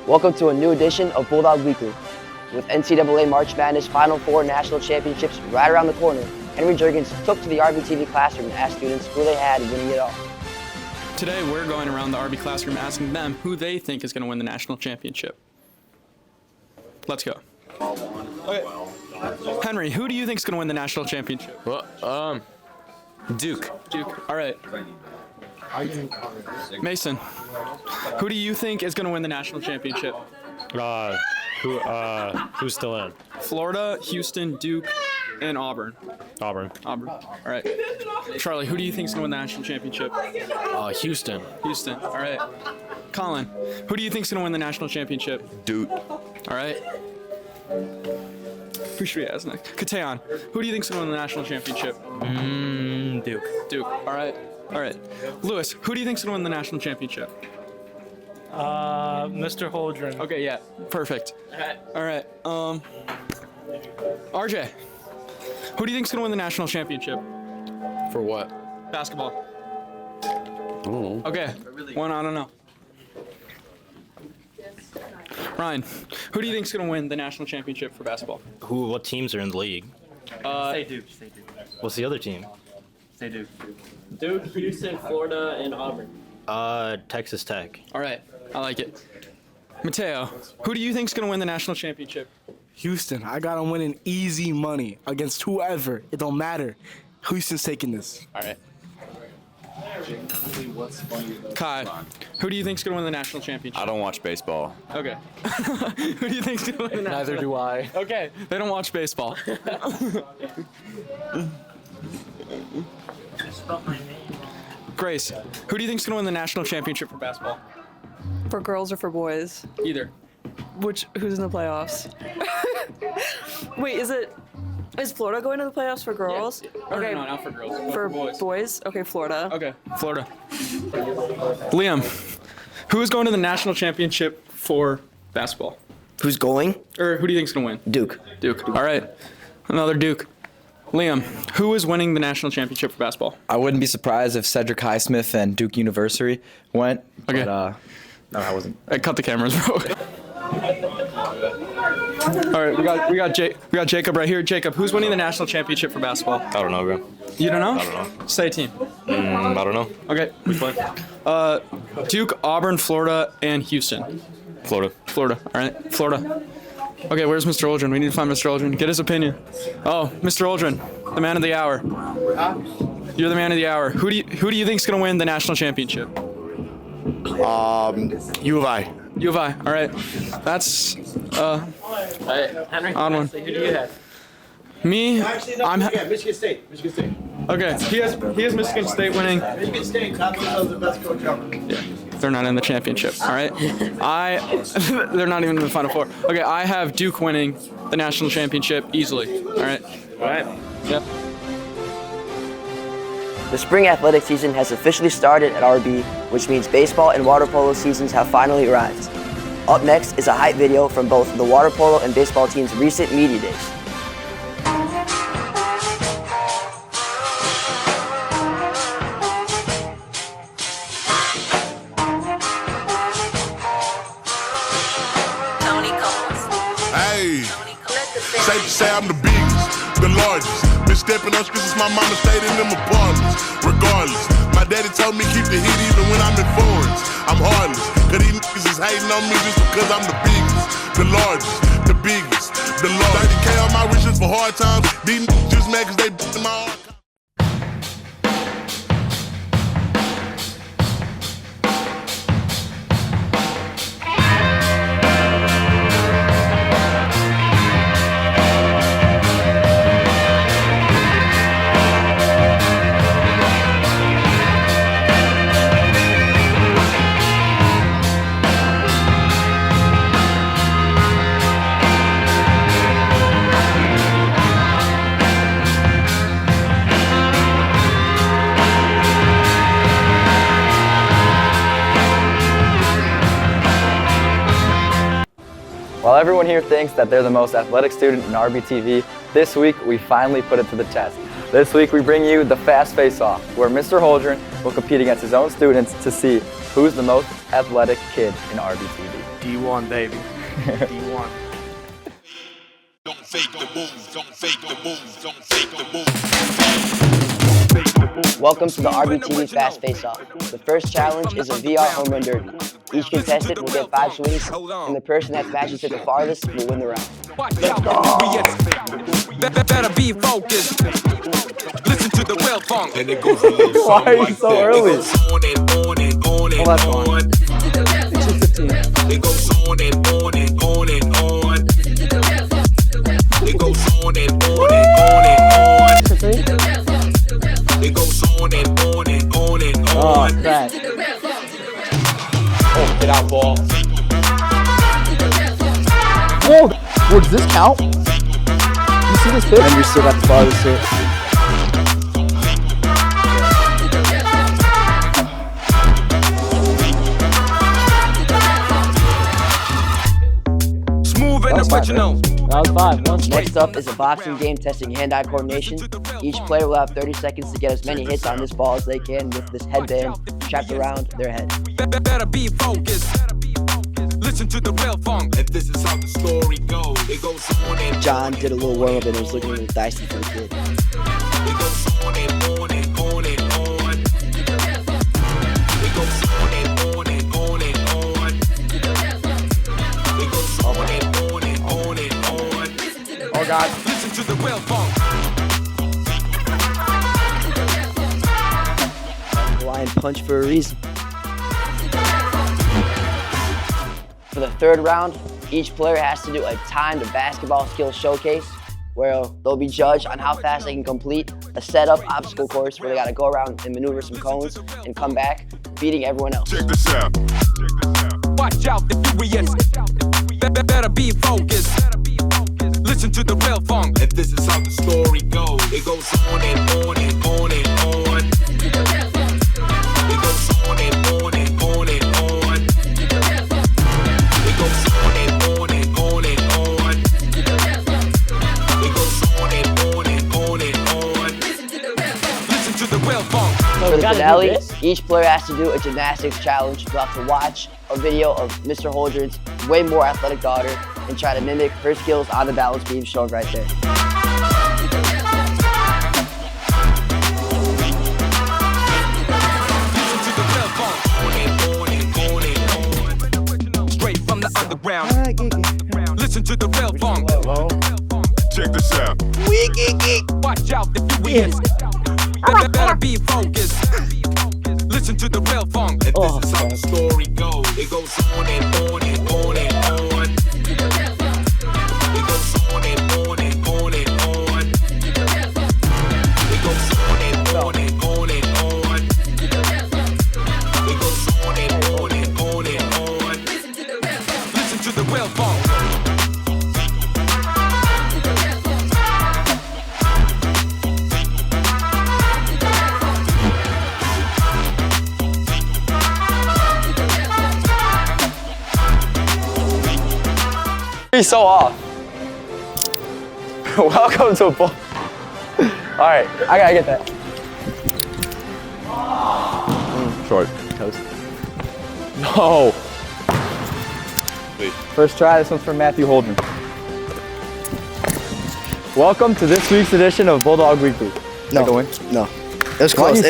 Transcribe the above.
Welcome to a new edition of Bulldog Weekly. With NCAA March Madness Final Four national championships right around the corner, Henry Jurgens took to the RBTV classroom and asked students who they had winning it all. Today we're going around the RB classroom asking them who they think is going to win the national championship. Let's go. Okay. Henry, who do you think is going to win the national championship? Well, Duke. Duke. All right. Mason, who do you think is going to win the national championship? Who's still in? Florida, Houston, Duke, and Auburn. Auburn. All right. Charlie, who do you think is going to win the national championship? Houston. Houston. All right. Colin, who do you think is going to win the national championship? Duke. All right. Who should we ask next? Kateon, who do you think is going to win the national championship? Duke. Duke. All right. Lewis, who do you think is going to win the national championship? Mr. Holdren. Okay, yeah. Perfect. All right. RJ, who do you think is going to win the national championship? For what? Basketball. Oh. Okay. One, I don't know. Ryan, who do you think is going to win the national championship for basketball? What teams are in the league? Say Duke. What's the other team? Say Duke. Duke, Houston, Florida, and Auburn. Texas Tech. All right. I like it. Mateo, who do you think is going to win the national championship? Houston. I got them winning easy money against whoever. It don't matter. Houston's taking this. All right. Kai, who do you think is going to win the national championship? I don't watch baseball. Okay. Who do you think is going to win the national Neither do I. Okay. They don't watch baseball. Grace, who do you think is going to win the national championship for basketball? For girls or for boys? Either. Who's in the playoffs? Wait, is Florida going to the playoffs for girls? Yeah. Okay. No, not for girls. For boys. boys? Okay, Florida. Okay, Florida. Liam, who is going to the national championship for basketball? Who's going? Or who do you think is going to win? Duke. Duke. All right. Another Duke. Liam, who is winning the national championship for basketball? I wouldn't be surprised if Cedric Highsmith and Duke University went. Okay. But, no, I wasn't. Cut the cameras, bro. All right, we got Jacob right here. Jacob, who's winning the national championship for basketball? I don't know, bro. You don't know? I don't know. Say a team. I don't know. Okay. Which one? Duke, Auburn, Florida, and Houston. Florida. Florida. All right. Florida. Okay, where's Mr. Oldren? We need to find Mr. Oldren. Get his opinion. Oh, Mr. Oldren, the man of the hour. You're the man of the hour. Who do you think is going to win the national championship? U of I. U of I. All right. That's Henry, odd one. who do you have? Me. Michigan State. Okay. He has Michigan State winning. Michigan State, top of the best coach ever. Yeah. They're not in the championship. All right. They're not even in the Final Four. Okay. I have Duke winning the national championship easily. All right. All right. Yep. The spring athletic season has officially started at RB, which means baseball and water polo seasons have finally arrived. Up next is a hype video from both the water polo and baseball teams' recent media days. Hey, safe to say I'm the biggest, the largest. Been stepping up since my mama stayed in them apartments. Regardless, my daddy told me keep the heat even when I'm in foreigns. I'm heartless, cause these niggas is hating on me just because I'm the biggest, the largest, the biggest, the largest. 30K on my riches for hard times. These niggas just mad cause they in my heart. everyone here thinks that they're the most athletic student in RBTV, this week we finally put it to the test. This week we bring you the Fast Face-Off, where Mr. Holdren will compete against his own students to see who's the most athletic kid in RBTV. D1, baby. D1. Don't fake the moves, don't fake the moves, don't fake the moves. Welcome to the RBTV Fast Face-Off. The first challenge is a VR home run derby. Each contestant will get 5 swings, and the person that smashes it the farthest will win the round. Better be focused. Listen to the real funk. And it goes a little Why are you so early? It goes on and on and on and that's on. It goes on and on and on and on. It goes on and on and on and on. It goes on and on and on and on. Oh, crap. Oh, get out, ball. Whoa! Whoa, does this count? You see this pitch? And you're still at the farthest hit. Smooth and original. That was 5. Next up is a boxing game testing hand-eye coordination. Each player will have 30 seconds to get as many hits on this ball as they can with this headband strapped around their head. Better be focused. Listen to the real funk. And this is how the story goes. It goes on and John did a little warm-up and it was looking a little dicey for the kid. it goes on and on and on and on. It goes on and on and on and on. It goes on and on and on and on. Oh God. Listen to the real funk. Hawaiian punch for a reason. For the third round, each player has to do a timed basketball skills showcase where they'll be judged on how fast they can complete a set-up obstacle course where they got to go around and maneuver some cones and come back, beating everyone else. Check this out. Watch out the furious. Better be focused. Listen to the real funk. And this is how the story goes. It goes on and on and on and on. It goes on and on and on and on. It goes on and on and on and on. It goes on and on and on and on. Listen to the real funk. For the finale, each player has to do a gymnastics challenge. You'll have to watch a video of Mr. Holdren's way more athletic daughter and try to mimic her skills on the balance beam shown right there. Listen to the real funk. Straight from the underground. Listen to the real funk. Check this out. Watch out the furious. Better be focused. Listen to the real funk. And this is how the story goes. It goes on and on and on and on. It goes on and on and on and on. It goes on and on and on and on. It goes on and on and on and on. Listen to the real funk. He's so off. Welcome to a ball. All right, I gotta get that. Short. Toast. No. Wait. First try, this one's from Matthew Holdren. Welcome to this week's edition of Bulldog Weekly. No, Take a win. no. It was close.